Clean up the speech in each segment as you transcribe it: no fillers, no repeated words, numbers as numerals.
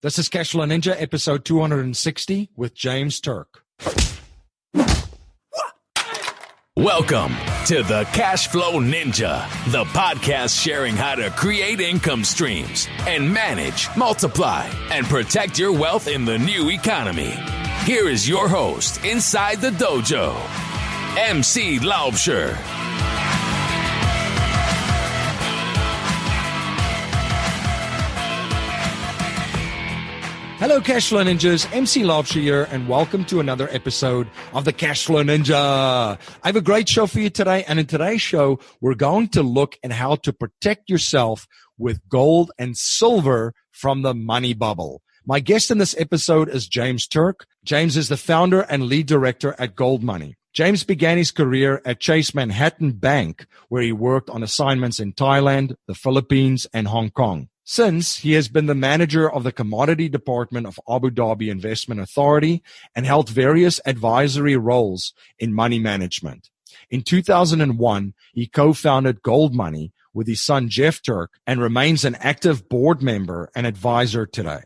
This is Cashflow Ninja, episode 260 with James Turk. Welcome to the Cashflow Ninja, the podcast sharing how to create income streams and manage, multiply, and protect your wealth in the new economy. Here is your host inside the dojo, MC Laubscher. Hello, Cashflow Ninjas. MC Laubscher here, and welcome to another episode of the Cashflow Ninja. I have a great show for you today, and in today's show, we're going to look at how to protect yourself with gold and silver from the money bubble. My guest in this episode is James Turk. James is the founder and lead director at Goldmoney. James began his career at Chase Manhattan Bank, where he worked on assignments in Thailand, the Philippines, and Hong Kong. Since, he has been the manager of the commodity department of Abu Dhabi Investment Authority and held various advisory roles in money management. In 2001, he co-founded Goldmoney with his son Geoff Turk and remains an active board member and advisor today.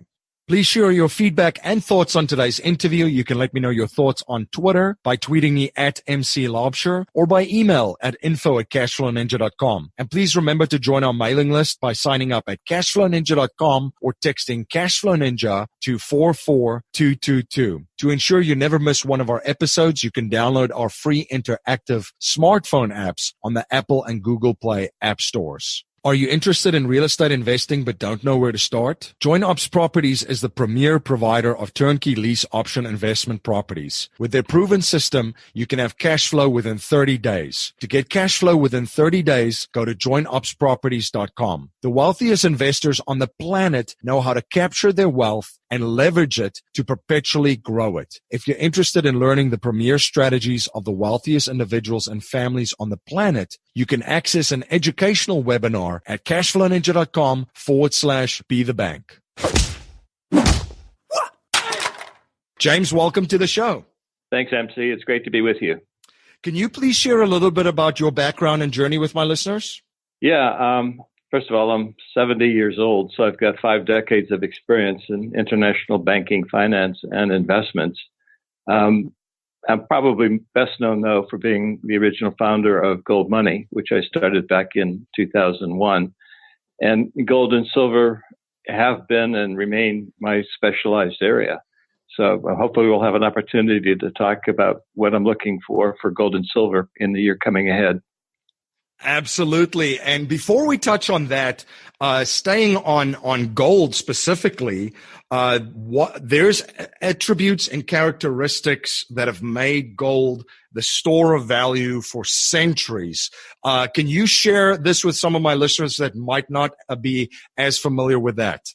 Please share your feedback and thoughts on today's interview. You can let me know your thoughts on Twitter by tweeting me at MC Laubscher or by email at info@cashflowninja.com. And please remember to join our mailing list by signing up at cashflowninja.com or texting Cashflow Ninja to 44222. To ensure you never miss one of our episodes, you can download our free interactive smartphone apps on the Apple and Google Play app stores. Are you interested in real estate investing but don't know where to start? Joint Ops Properties is the premier provider of turnkey lease option investment properties. With their proven system, you can have cash flow within 30 days. To get cash flow within 30 days, go to jointopsproperties.com. The wealthiest investors on the planet know how to capture their wealth and leverage it to perpetually grow it. If you're interested in learning the premier strategies of the wealthiest individuals and families on the planet, you can access an educational webinar at cashflowninja.com/be-the-bank. James, welcome to the show. Thanks, MC. It's great to be with you. Can you please share a little bit about your background and journey with my listeners? Yeah. First of all, I'm 70 years old, so I've got 5 decades of experience in international banking, finance, and investments. I'm probably best known, though, for being the original founder of Goldmoney, which I started back in 2001. And gold and silver have been and remain my specialized area. So hopefully we'll have an opportunity to talk about what I'm looking for gold and silver in the year coming ahead. Absolutely. And before we touch on that, staying on gold specifically, there's attributes and characteristics that have made gold the store of value for centuries. Can you share this with some of my listeners that might not be as familiar with that?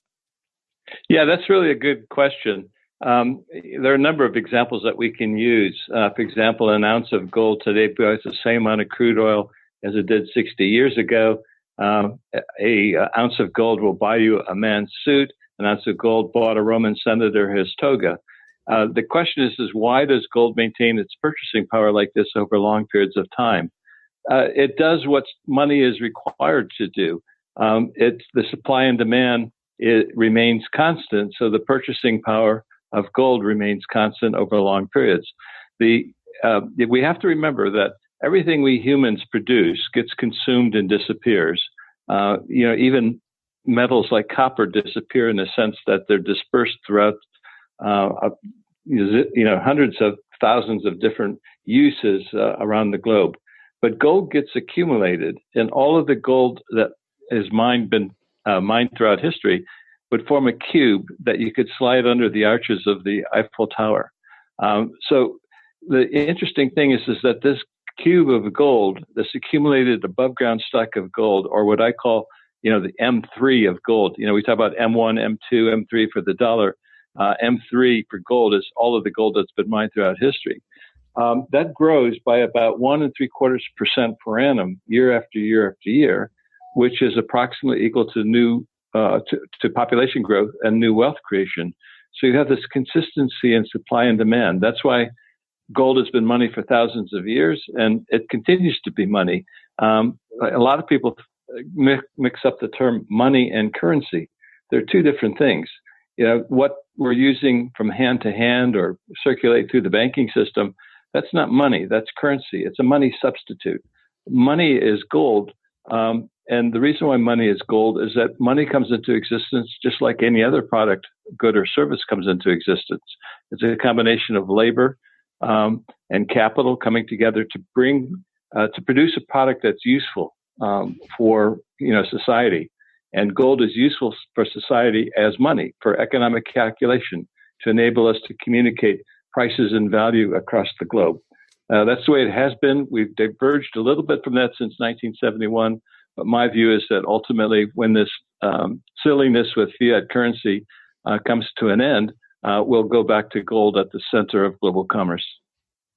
Yeah, that's really a good question. There are a number of examples that we can use. For example, an ounce of gold today buys the same amount of crude oil as it did 60 years ago. An ounce of gold will buy you a man's suit. An ounce of gold bought a Roman senator his toga. The question is why does gold maintain its purchasing power like this over long periods of time? It does what money is required to do. It's the supply and demand, it remains constant, so the purchasing power of gold remains constant over long periods. We have to remember that everything we humans produce gets consumed and disappears. Even metals like copper disappear in the sense that they're dispersed throughout, hundreds of thousands of different uses around the globe. But gold gets accumulated, and all of the gold that is mined throughout history would form a cube that you could slide under the arches of the Eiffel Tower. So the interesting thing is that this cube of gold, this accumulated above ground stock of gold, or what I call, the M3 of gold. We talk about M1, M2, M3 for the dollar. M3 for gold is all of the gold that's been mined throughout history. That grows by about 1 3/4% per annum, year after year after year, which is approximately equal to to population growth and new wealth creation. So you have this consistency in supply and demand. That's why gold has been money for thousands of years, and it continues to be money. A lot of people mix up the term money and currency. They're two different things. what we're using from hand to hand or circulate through the banking system, that's not money. That's currency. It's a money substitute. Money is gold. And the reason why money is gold is that money comes into existence just like any other product, good or service comes into existence. It's a combination of labor and capital coming together to produce a product that's useful for society. And gold is useful for society as money, for economic calculation, to enable us to communicate prices and value across the globe. That's the way it has been. We've diverged a little bit from that since 1971. But my view is that ultimately, when this silliness with fiat currency comes to an end, we'll go back to gold at the center of global commerce.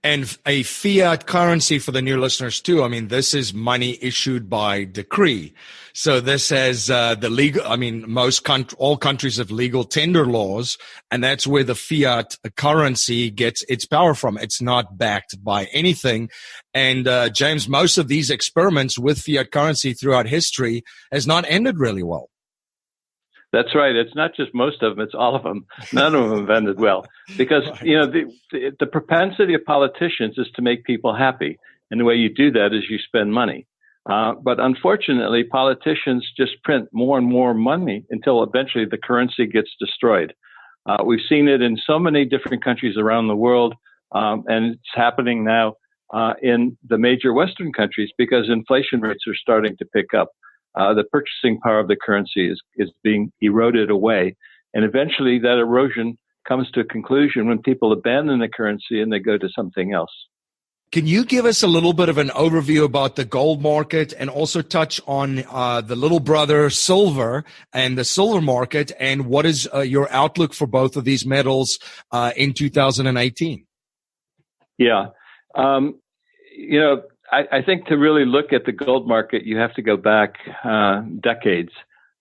And a fiat currency, for the new listeners too, I mean, this is money issued by decree. So this has all countries have legal tender laws, and that's where the fiat currency gets its power from. It's not backed by anything. And James, most of these experiments with fiat currency throughout history has not ended really well. That's right. It's not just most of them; it's all of them. None of them have ended well because right. The propensity of politicians is to make people happy, and the way you do that is you spend money. But unfortunately, politicians just print more and more money until eventually the currency gets destroyed. We've seen it in so many different countries around the world, and it's happening now in the major Western countries because inflation rates are starting to pick up. The purchasing power of the currency is being eroded away. And eventually that erosion comes to a conclusion when people abandon the currency and they go to something else. Can you give us a little bit of an overview about the gold market and also touch on the little brother silver and the silver market, and what is your outlook for both of these metals in 2018? Yeah. I think to really look at the gold market, you have to go back decades.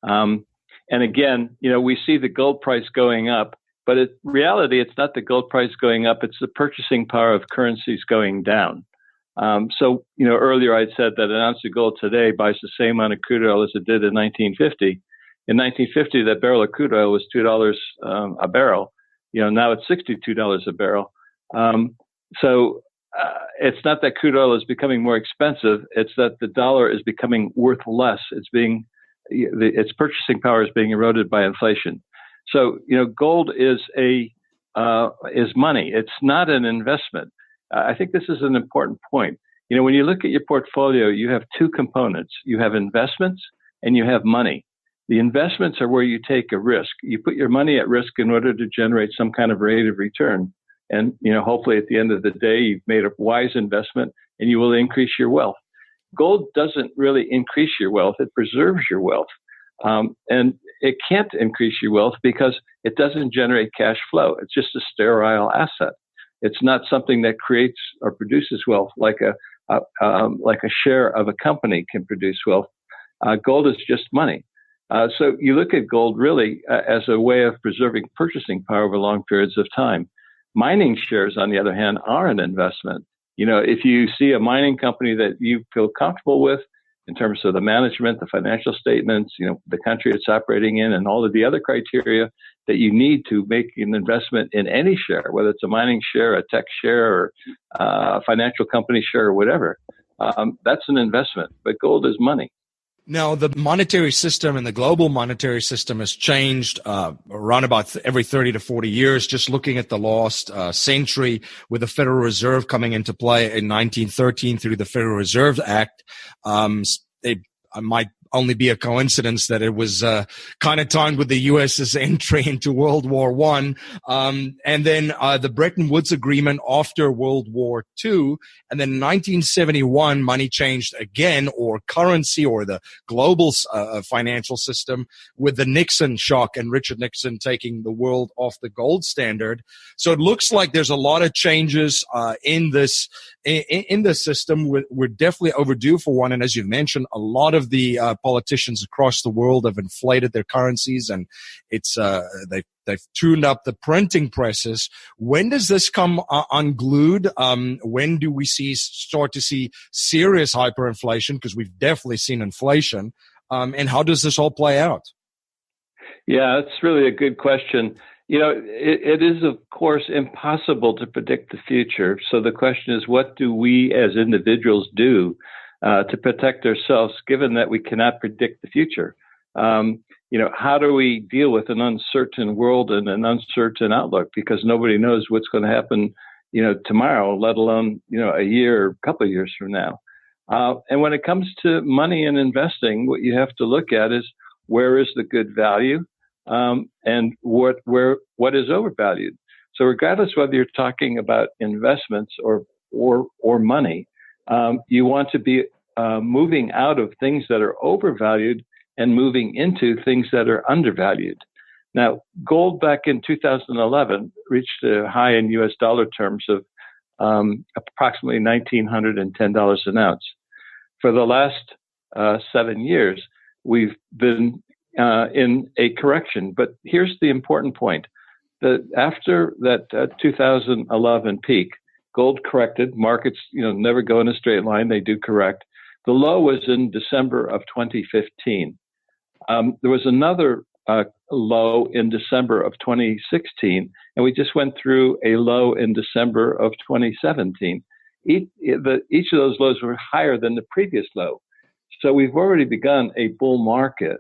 And again, we see the gold price going up, but in reality, it's not the gold price going up. It's the purchasing power of currencies going down. Earlier I'd said that an ounce of gold today buys the same amount of crude oil as it did in 1950. In 1950, that barrel of crude oil was $2 a barrel. Now it's $62 a barrel. It's not that crude oil is becoming more expensive. It's that the dollar is becoming worth less. Its purchasing power is being eroded by inflation. So, gold is money. It's not an investment. I think this is an important point. When you look at your portfolio, you have two components. You have investments and you have money. The investments are where you take a risk. You put your money at risk in order to generate some kind of rate of return. And, hopefully at the end of the day, you've made a wise investment and you will increase your wealth. Gold doesn't really increase your wealth. It preserves your wealth. And it can't increase your wealth because it doesn't generate cash flow. It's just a sterile asset. It's not something that creates or produces wealth like a share of a company can produce wealth. Gold is just money. So you look at gold really as a way of preserving purchasing power over long periods of time. Mining shares, on the other hand, are an investment. If you see a mining company that you feel comfortable with in terms of the management, the financial statements, the country it's operating in, and all of the other criteria that you need to make an investment in any share, whether it's a mining share, a tech share, or a financial company share, or whatever, that's an investment. But gold is money. Now, the monetary system and the global monetary system has changed around about every 30 to 40 years, just looking at the last century with the Federal Reserve coming into play in 1913 through the Federal Reserve Act. It might only be a coincidence that it was kind of timed with the U.S.'s entry into World War I. And then the Bretton Woods Agreement after World War II. And then in 1971, money changed again, or currency, or the global financial system, with the Nixon shock and Richard Nixon taking the world off the gold standard. So it looks like there's a lot of changes in this system. We're definitely overdue for one. And as you've mentioned, a lot of the politicians across the world have inflated their currencies, and it's they've tuned up the printing presses. When does this come unglued? When do we start to see serious hyperinflation? Because we've definitely seen inflation. And how does this all play out? Yeah, it's really a good question. It is, of course, impossible to predict the future. So the question is, what do we as individuals do to protect ourselves, given that we cannot predict the future? How do we deal with an uncertain world and an uncertain outlook? Because nobody knows what's going to happen, tomorrow, let alone, a year or a couple of years from now. And when it comes to money and investing, what you have to look at is where is the good value, and what is overvalued. So regardless whether you're talking about investments or money, you want to be moving out of things that are overvalued and moving into things that are undervalued. Now, gold back in 2011 reached a high in U.S. dollar terms of approximately $1,910 an ounce. For the last 7 years, we've been in a correction. But here's the important point: that after that 2011 peak, gold corrected. Markets, never go in a straight line; they do correct. The low was in December of 2015. There was another low in December of 2016, and we just went through a low in December of 2017. Each of those lows were higher than the previous low. So we've already begun a bull market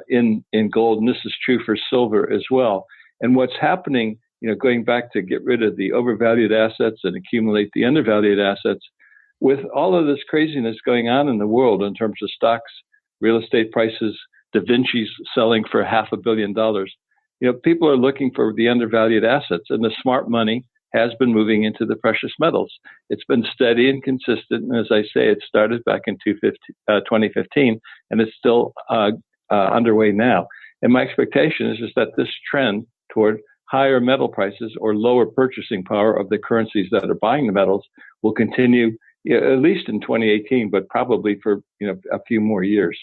in gold, and this is true for silver as well. And what's happening, going back to get rid of the overvalued assets and accumulate the undervalued assets, with all of this craziness going on in the world in terms of stocks, real estate prices, Da Vinci's selling for $500 million. People are looking for the undervalued assets, and the smart money has been moving into the precious metals. It's been steady and consistent. And as I say, it started back in 2015, and it's still underway now. And my expectation is that this trend toward higher metal prices or lower purchasing power of the currencies that are buying the metals will continue at least in 2018, but probably for a few more years.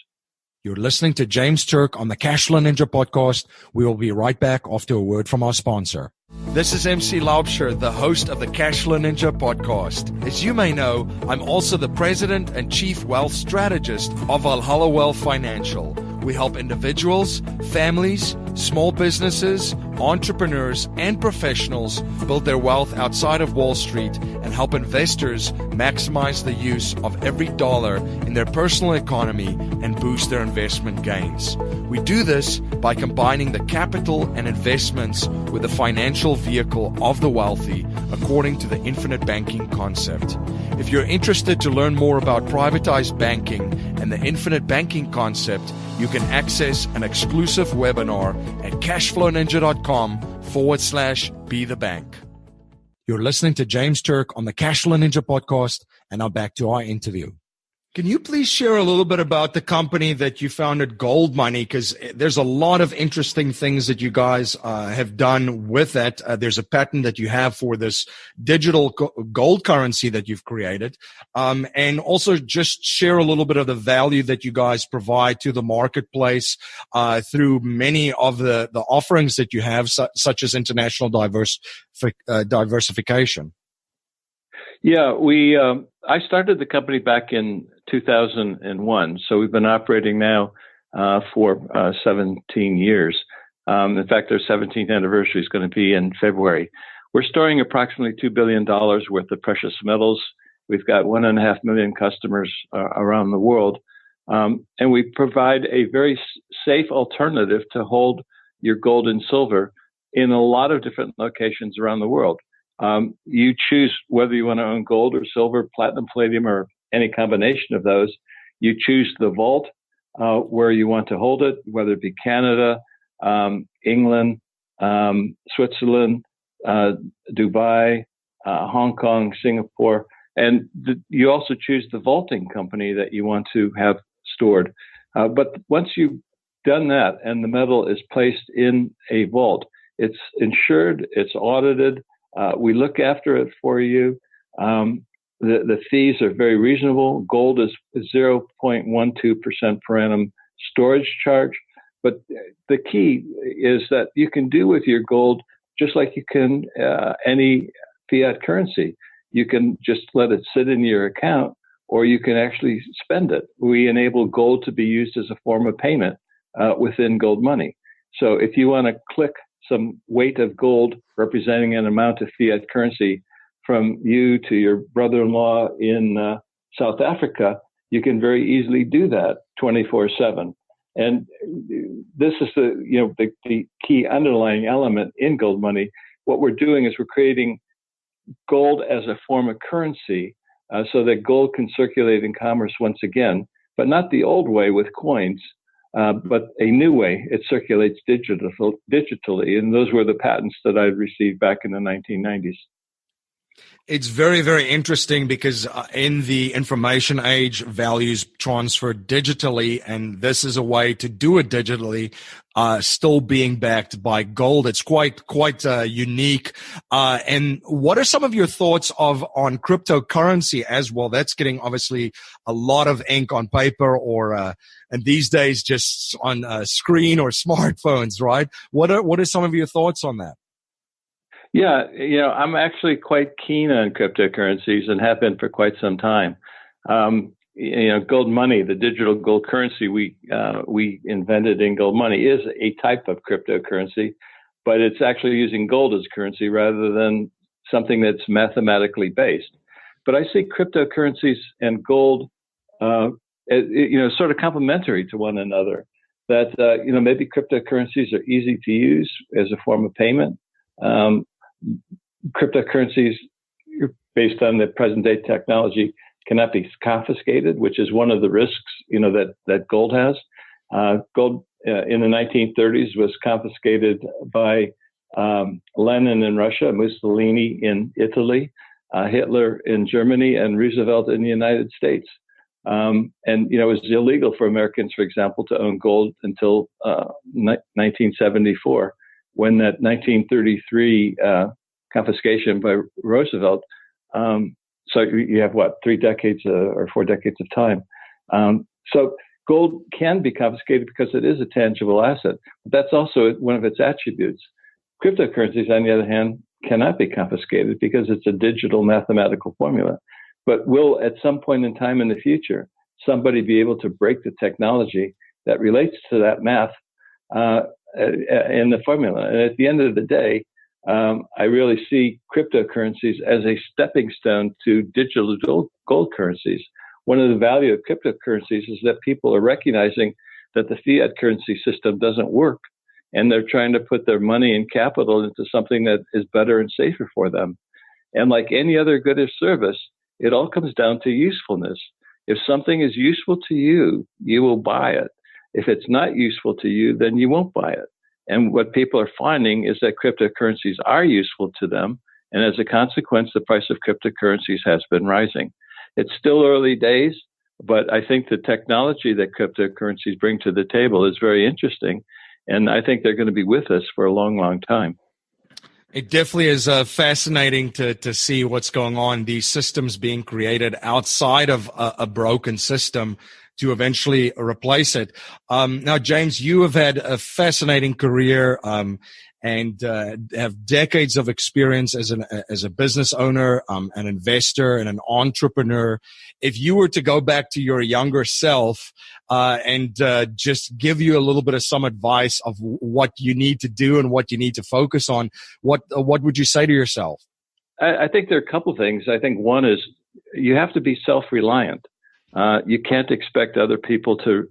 You're listening to James Turk on the Cashflow Ninja podcast. We will be right back after a word from our sponsor. This is MC Laubscher, the host of the Cashflow Ninja podcast. As you may know, I'm also the president and chief wealth strategist of Valhalla Wealth Financial. We help individuals, families, small businesses, entrepreneurs, and professionals build their wealth outside of Wall Street and help investors maximize the use of every dollar in their personal economy and boost their investment gains. We do this by combining the capital and investments with the financial vehicle of the wealthy according to the infinite banking concept. If you're interested to learn more about privatized banking and the infinite banking concept, you can access an exclusive webinar at cashflowninja.com/be-the-bank. You're listening to James Turk on the Cashflow Ninja podcast, and now back to our interview. Can you please share a little bit about the company that you founded, Goldmoney? Because there's a lot of interesting things that you guys have done with that. There's a patent that you have for this digital gold currency that you've created. And also just share a little bit of the value that you guys provide to the marketplace through many of the offerings that you have, such as international diversification. Yeah, I started the company back in 2001, so we've been operating now for 17 years. In fact, our 17th anniversary is going to be in February. We're storing approximately $2 billion worth of precious metals. We've got 1.5 million customers around the world, and we provide a very safe alternative to hold your gold and silver in a lot of different locations around the world. You choose whether you want to own gold or silver, platinum, palladium, or any combination of those. You choose the vault where you want to hold it, whether it be Canada, England, Switzerland, Dubai, Hong Kong, Singapore. And you also choose the vaulting company that you want to have stored. But once you've done that and the metal is placed in a vault, it's insured, it's audited. We look after it for you. The fees are very reasonable. Gold is 0.12% per annum storage charge. But the key is that you can do with your gold just like you can any fiat currency. You can just let it sit in your account, or you can actually spend it. We enable gold to be used as a form of payment within Goldmoney. So if you want to click some weight of gold representing an amount of fiat currency from you to your brother-in-law in South Africa, you can very easily do that 24/7. And this is the key underlying element in Gold Money. What we're doing is we're creating gold as a form of currency so that gold can circulate in commerce once again, but not the old way with coins, but a new way. It circulates digitally. And those were the patents that I received back in the 1990s. It's very, very interesting because in the information age, values transfer digitally, and this is a way to do it digitally, still being backed by gold. It's quite unique. And what are some of your thoughts on cryptocurrency as well? That's getting obviously a lot of ink on paper, or and these days just on a screen or smartphones, right? What are some of your thoughts on that? Yeah, I'm actually quite keen on cryptocurrencies and have been for quite some time. Gold money, the digital gold currency we invented in Gold Money, is a type of cryptocurrency, but it's actually using gold as currency rather than something that's mathematically based. But I see cryptocurrencies and gold, sort of complementary to one another. That maybe cryptocurrencies are easy to use as a form of payment. Cryptocurrencies, based on the present day technology, cannot be confiscated, which is one of the risks, that gold has. Gold in the 1930s was confiscated by Lenin in Russia, Mussolini in Italy, Hitler in Germany, and Roosevelt in the United States. It was illegal for Americans, for example, to own gold until 1974. When that 1933 confiscation by Roosevelt, so you have 3 decades or 4 decades of time. So gold can be confiscated because it is a tangible asset. But that's also one of its attributes. Cryptocurrencies, on the other hand, cannot be confiscated because it's a digital mathematical formula. But will, at some point in time in the future, somebody be able to break the technology that relates to that math in the formula? And at the end of the day, I really see cryptocurrencies as a stepping stone to digital gold currencies. One of the value of cryptocurrencies is that people are recognizing that the fiat currency system doesn't work, and they're trying to put their money and capital into something that is better and safer for them. And like any other good or service, it all comes down to usefulness. If something is useful to you, you will buy it. If it's not useful to you, then you won't buy it. And what people are finding is that cryptocurrencies are useful to them. And as a consequence, the price of cryptocurrencies has been rising. It's still early days, but I think the technology that cryptocurrencies bring to the table is very interesting. And I think they're going to be with us for a long, long time. It definitely is fascinating to see what's going on, these systems being created outside of a broken system to eventually replace it. Now, James, you have had a fascinating career and have decades of experience as a business owner, an investor, and an entrepreneur. If you were to go back to your younger self and just give you a little bit of some advice of what you need to do and what you need to focus on, what would you say to yourself? I think there are a couple things. I think one is you have to be self-reliant. You can't expect other people to,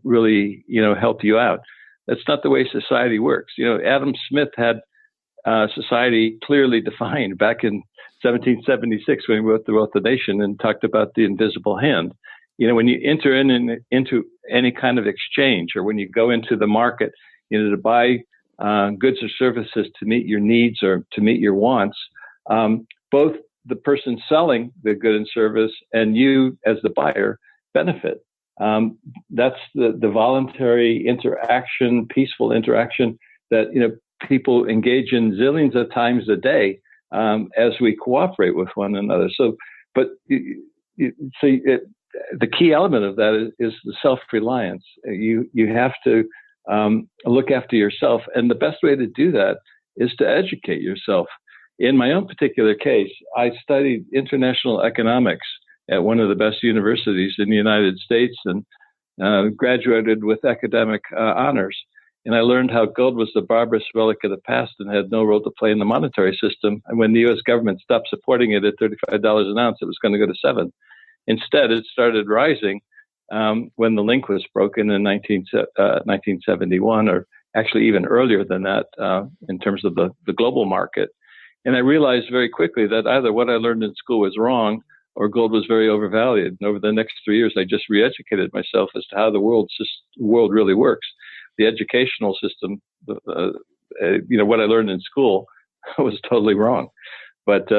really, help you out. That's not the way society works. Adam Smith had society clearly defined back in 1776 when he wrote The Wealth of the Nation and talked about the invisible hand. When you enter into any kind of exchange, or when you go into the market, to buy goods or services to meet your needs or to meet your wants, both the person selling the good and service and you as the buyer benefit. That's the voluntary interaction, peaceful interaction that people engage in zillions of times a day as we cooperate with one another. The key element of that is the self-reliance. You have to look after yourself, and the best way to do that is to educate yourself. In my own particular case, I studied international economics at one of the best universities in the United States and graduated with academic honors. And I learned how gold was the barbarous relic of the past and had no role to play in the monetary system. And when the U.S. government stopped supporting it at $35 an ounce, it was going to go to $7. Instead, it started rising when the link was broken in 1971, or actually even earlier than that in terms of the global market. And I realized very quickly that either what I learned in school was wrong or gold was very overvalued. And over the next 3 years, I just re-educated myself as to how the world really works. The educational system, what I learned in school was totally wrong. But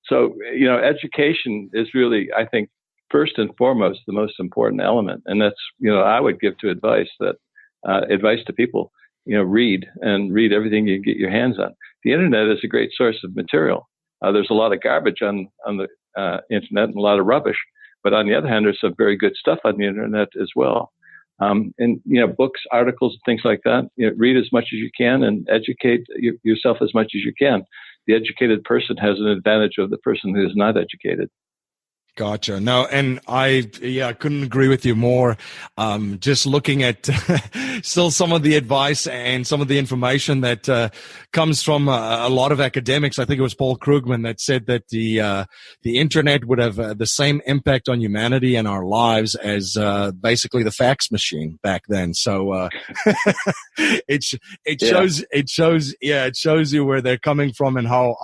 education is really, I think, first and foremost, the most important element. And that's, I would give advice to people, read everything you can get your hands on. The internet is a great source of material. There's a lot of garbage on the internet and a lot of rubbish. But on the other hand, there's some very good stuff on the internet as well. Books, articles, things like that. Read as much as you can and educate yourself as much as you can. The educated person has an advantage of the person who is not educated. Gotcha. No, and I couldn't agree with you more. Just looking at still some of the advice and some of the information that comes from a lot of academics. I think it was Paul Krugman that said that the internet would have the same impact on humanity and our lives as basically the fax machine back then. So it shows you where they're coming from and how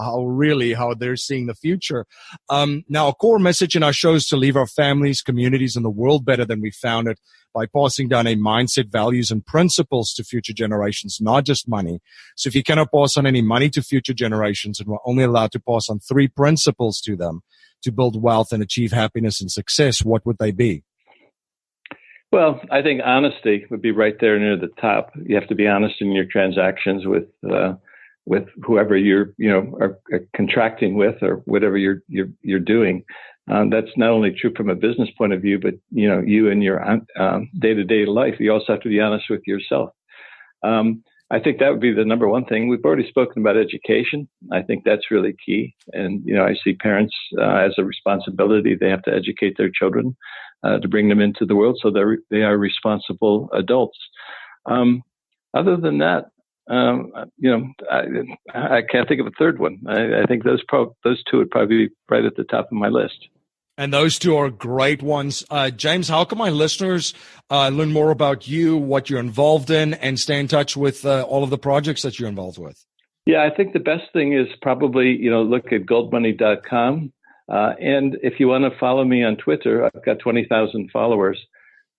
they're seeing the future. Now, a core message in our show is to leave our families, communities, and the world better than we found it by passing down a mindset, values, and principles to future generations, not just money. So if you cannot pass on any money to future generations and we're only allowed to pass on 3 principles to them to build wealth and achieve happiness and success, what would they be? Well, I think honesty would be right there near the top. You have to be honest in your transactions with whoever you're, are contracting with or whatever you're doing. That's not only true from a business point of view, but you in your day-to-day life. You also have to be honest with yourself. I think that would be the number one thing. We've already spoken about education. I think that's really key. And I see parents as a responsibility. They have to educate their children to bring them into the world, so they are responsible adults. Other than that, I can't think of a third one. I think those 2 would probably be right at the top of my list. And those 2 are great ones. James, how can my listeners learn more about you, what you're involved in, and stay in touch with all of the projects that you're involved with? Yeah, I think the best thing is probably, look at goldmoney.com. And if you want to follow me on Twitter, I've got 20,000 followers.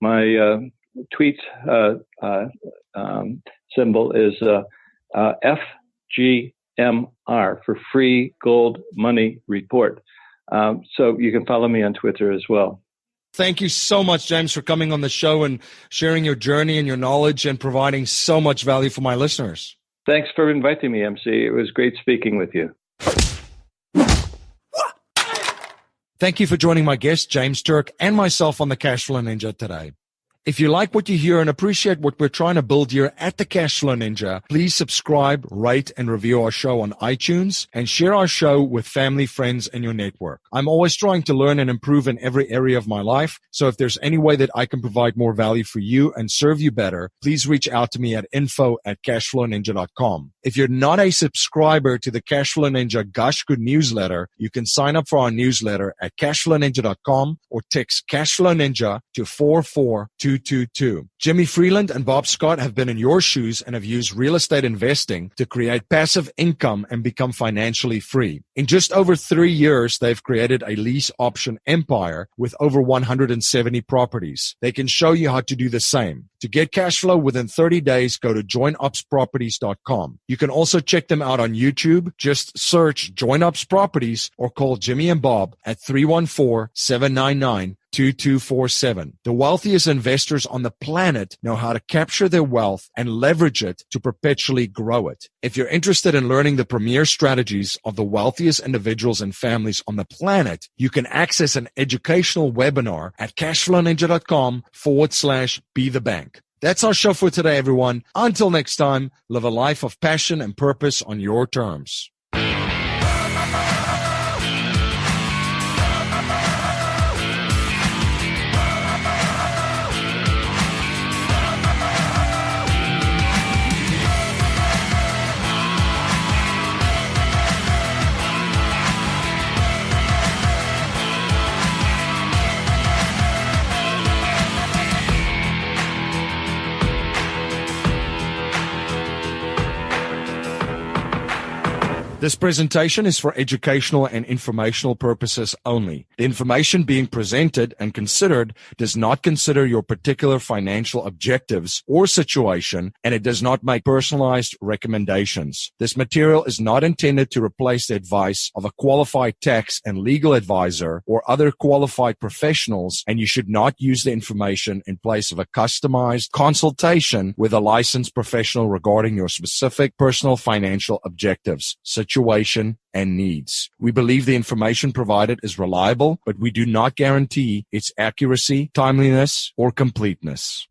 My tweet symbol is FGMR for Free Gold Money Report. So you can follow me on Twitter as well. Thank you so much, James, for coming on the show and sharing your journey and your knowledge and providing so much value for my listeners. Thanks for inviting me, MC. It was great speaking with you. Thank you for joining my guest, James Turk, and myself on the Cashflow Ninja today. If you like what you hear and appreciate what we're trying to build here at the Cashflow Ninja, please subscribe, rate, and review our show on iTunes and share our show with family, friends, and your network. I'm always trying to learn and improve in every area of my life. So if there's any way that I can provide more value for you and serve you better, please reach out to me at info@cashflowninja.com. If you're not a subscriber to the Cashflow Ninja Gush Good newsletter, you can sign up for our newsletter at cashflowninja.com or text Cashflow Ninja to 44222. Jimmy Freeland and Bob Scott have been in your shoes and have used real estate investing to create passive income and become financially free. In just over 3 years, they've created a lease option empire with over 170 properties. They can show you how to do the same. To get cash flow within 30 days, go to joinupsproperties.com. You can also check them out on YouTube. Just search Join Ups Properties or call Jimmy and Bob at 314-799-2247. The wealthiest investors on the planet know how to capture their wealth and leverage it to perpetually grow it. If you're interested in learning the premier strategies of the wealthiest individuals and families on the planet, you can access an educational webinar at cashflowninja.com/be-the-bank. That's our show for today, everyone. Until next time, live a life of passion and purpose on your terms. This presentation is for educational and informational purposes only. The information being presented and considered does not consider your particular financial objectives or situation, and it does not make personalized recommendations. This material is not intended to replace the advice of a qualified tax and legal advisor or other qualified professionals, and you should not use the information in place of a customized consultation with a licensed professional regarding your specific personal financial objectives, situation, and needs. We believe the information provided is reliable, but we do not guarantee its accuracy, timeliness, or completeness.